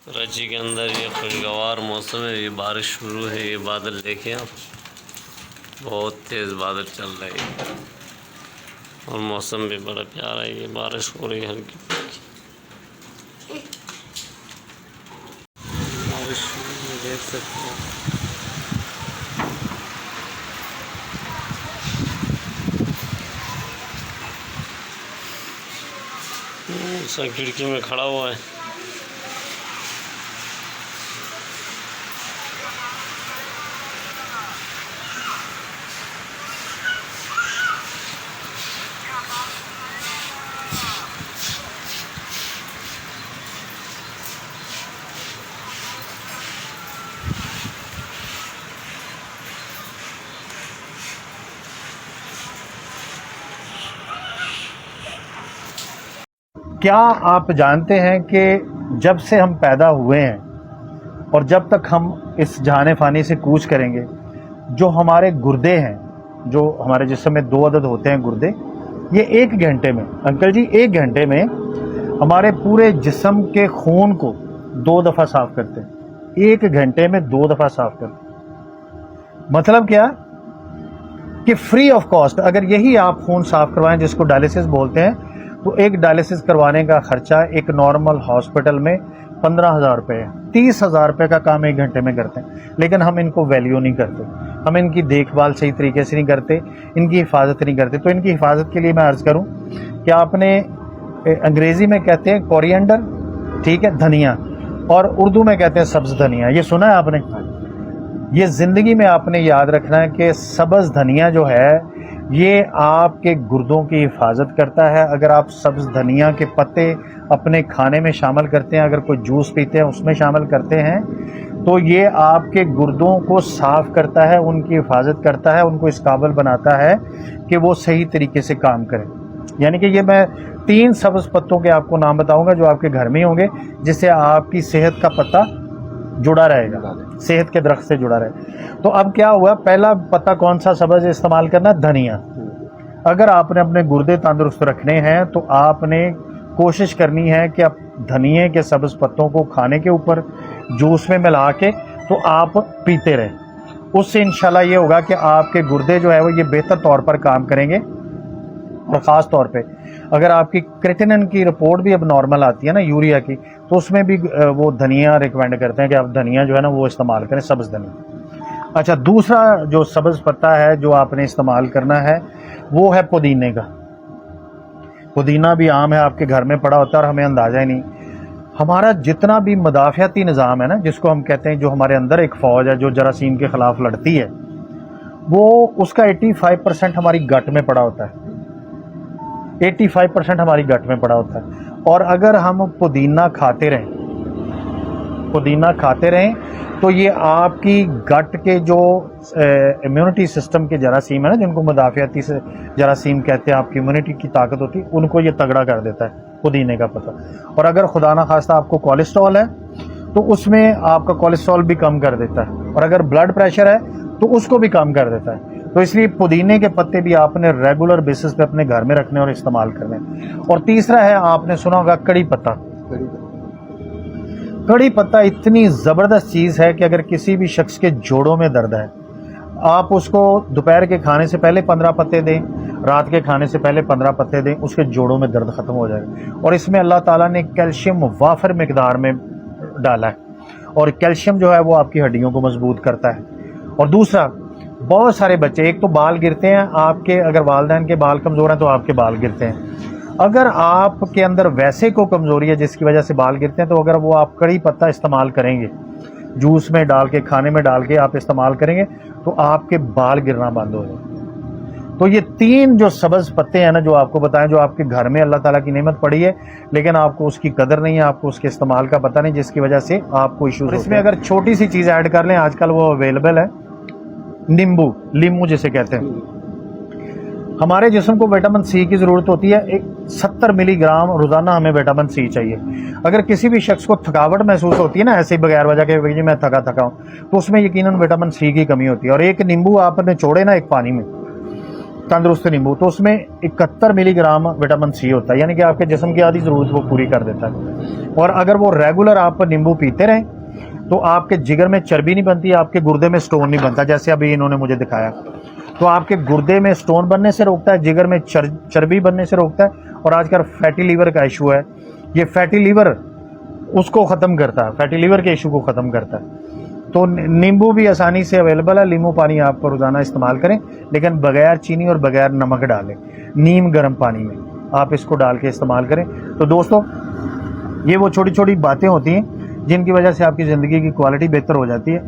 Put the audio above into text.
कराची के अंदर ये खुशगवार मौसम है, ये बारिश शुरू है। ये बादल देखें आप, बहुत तेज़ बादल चल रहे हैं और मौसम भी बड़ा प्यारा है। ये बारिश हो रही है हल्की फुल्की, बारिश देख सकते हैं। सब खिड़की में खड़ा हुआ है। क्या आप जानते हैं कि जब से हम पैदा हुए हैं और जब तक हम इस जहान फ़ानी से कूच करेंगे, जो हमारे गुर्दे हैं, जो हमारे जिस्म में 2 अदद होते हैं गुर्दे, ये 1 घंटे में, अंकल जी 1 घंटे में हमारे पूरे जिस्म के खून को 2 दफ़ा साफ़ करते हैं। 1 घंटे में 2 दफ़ा साफ़ करते हैं। मतलब क्या कि फ्री ऑफ कॉस्ट अगर यही आप खून साफ़ करवाएं, जिसको डायलिसिस बोलते हैं, तो एक डायलिसिस करवाने का खर्चा एक नॉर्मल हॉस्पिटल में 15,000 रुपये है। 30,000 रुपये का काम 1 घंटे में करते हैं, लेकिन हम इनको वैल्यू नहीं करते, हम इनकी देखभाल सही तरीके से नहीं करते, इनकी हिफाजत नहीं करते। तो इनकी हिफाजत के लिए मैं अर्ज़ करूं कि आपने अंग्रेज़ी में कहते हैं कोरिएंडर, ठीक है, धनिया, और उर्दू में कहते हैं सब्ज़ धनिया। ये सुना है आपने? ये ज़िंदगी में आपने याद रखना है कि सब्ज़ धनिया जो है ये आपके गुर्दों की हिफाजत करता है। अगर आप सब्ज़ धनिया के पत्ते अपने खाने में शामिल करते हैं, अगर कोई जूस पीते हैं उसमें शामिल करते हैं, तो ये आपके गुर्दों को साफ़ करता है, उनकी हिफाजत करता है, उनको इस काबिल बनाता है कि वो सही तरीके से काम करें। यानी कि ये मैं 3 सब्ज़ पत्तों के आपको नाम बताऊंगा जो आपके घर में होंगे, जिससे आपकी सेहत का पत्ता जुड़ा रहेगा, सेहत के दरख्त से जुड़ा रहे। तो अब क्या हुआ, पहला पत्ता कौन सा सब्ज़ इस्तेमाल करना? धनिया। अगर आपने अपने गुर्दे तंदुरुस्त रखने हैं तो आपने कोशिश करनी है कि आप धनिए के सब्ज़ पत्तों को खाने के ऊपर जूस में मिला के तो आप पीते रहें। उससे इंशाल्लाह ये होगा कि आपके गुर्दे जो है वो ये बेहतर तौर पर काम करेंगे। और ख़ास तौर पे अगर आपकी क्रेटिनिन की रिपोर्ट भी अब नॉर्मल आती है ना, यूरिया की, तो उसमें भी वो धनिया रिकमेंड करते हैं कि आप धनिया जो है ना वो इस्तेमाल करें, सब्ज़ धनिया। अच्छा, दूसरा जो सब्ज़ पत्ता है जो आपने इस्तेमाल करना है वो है पुदीने का। पुदीना भी आम है, आपके घर में पड़ा होता है और हमें अंदाज़ा ही नहीं। हमारा जितना भी मदाफ़ियाती निज़ाम है ना, जिसको हम कहते हैं, जो हमारे अंदर एक फ़ौज है जो जरासीम के ख़िलाफ़ लड़ती है, वो उसका 85% हमारी गट में पड़ा होता है। 85% हमारी गट में पड़ा होता है। और अगर हम पुदीना खाते रहें तो ये आपकी गट के जो इम्यूनिटी सिस्टम के जरासीम है ना, जिनको मुदाफ़ियाती से जरासीम कहते हैं, आपकी इम्यूनिटी की ताकत होती है, उनको ये तगड़ा कर देता है पुदीने का पत्ता। और अगर खुदा ना खास्ता आपको कोलेस्ट्रॉल है तो उसमें आपका कोलेस्ट्रॉल भी कम कर देता है, और अगर ब्लड प्रेशर है तो उसको भी कम कर देता है। तो इसलिए पुदीने के पत्ते भी आपने रेगुलर बेसिस पे अपने घर में रखने और इस्तेमाल करने। और तीसरा है, आपने सुना होगा कड़ी पत्ता। कड़ी पत्ता इतनी ज़बरदस्त चीज़ है कि अगर किसी भी शख्स के जोड़ों में दर्द है, आप उसको दोपहर के खाने से पहले 15 पत्ते दें, रात के खाने से पहले 15 पत्ते दें, उसके जोड़ों में दर्द ख़त्म हो जाएगा। और इसमें अल्लाह ताला ने कैल्शियम वाफर मिकदार में डाला है, और कैल्शियम जो है वो आपकी हड्डियों को मजबूत करता है। और दूसरा, बहुत सारे बच्चे, एक तो बाल गिरते हैं आपके, अगर वालिदैन के बाल कमज़ोर हैं तो आपके बाल गिरते हैं। अगर आपके अंदर वैसे को कमज़ोरी है जिसकी वजह से बाल गिरते हैं, तो अगर वो आप कड़ी पत्ता इस्तेमाल करेंगे, जूस में डाल के, खाने में डाल के आप इस्तेमाल करेंगे, तो आपके बाल गिरना बंद हो जाए। तो ये 3 जो सब्ज़ पत्ते हैं ना जो आपको बताएं, जो आपके घर में अल्लाह ताला की नेमत पड़ी है, लेकिन आपको उसकी कदर नहीं है, आपको उसके इस्तेमाल का पता नहीं, जिसकी वजह से आपको इशूज़। इसमें अगर छोटी सी चीज़ ऐड कर लें, आजकल वो अवेलेबल है, नींबू जिसे कहते हैं। हमारे जिस्म को विटामिन सी की ज़रूरत होती है, 70 मिलीग्राम रोज़ाना हमें विटामिन सी चाहिए। अगर किसी भी शख्स को थकावट महसूस होती है ना, ऐसे ही बगैर वजह के, जी मैं थका हूँ, तो उसमें यकीनन विटामिन सी की कमी होती है। और एक नींबू आपने छोड़े ना एक पानी में, तंदुरुस्त नींबू, तो उसमें 71 मिलीग्राम विटामिन सी होता है, यानी कि आपके जिस्म की आधी ज़रूरत वो पूरी कर देता है। और अगर वो रेगुलर आप नींबू पीते रहें तो आपके जिगर में चर्बी नहीं बनती, आपके गुर्दे में स्टोन नहीं बनता, जैसे अभी इन्होंने मुझे दिखाया। तो आपके गुर्दे में स्टोन बनने से रोकता है, जिगर में चर्बी बनने से रोकता है। और आजकल फैटी लीवर का इशू है, ये फैटी लीवर उसको ख़त्म करता है, फैटी लीवर के इशू को ख़त्म करता है। तो नींबू भी आसानी से अवेलेबल है। नींबू पानी आप रोज़ाना इस्तेमाल करें, लेकिन बगैर चीनी और बगैर नमक डालें। नीम गर्म पानी में आप इसको डाल के इस्तेमाल करें। तो दोस्तों, ये वो छोटी छोटी बातें होती हैं जिनकी वजह से आपकी ज़िंदगी की क्वालिटी बेहतर हो जाती है।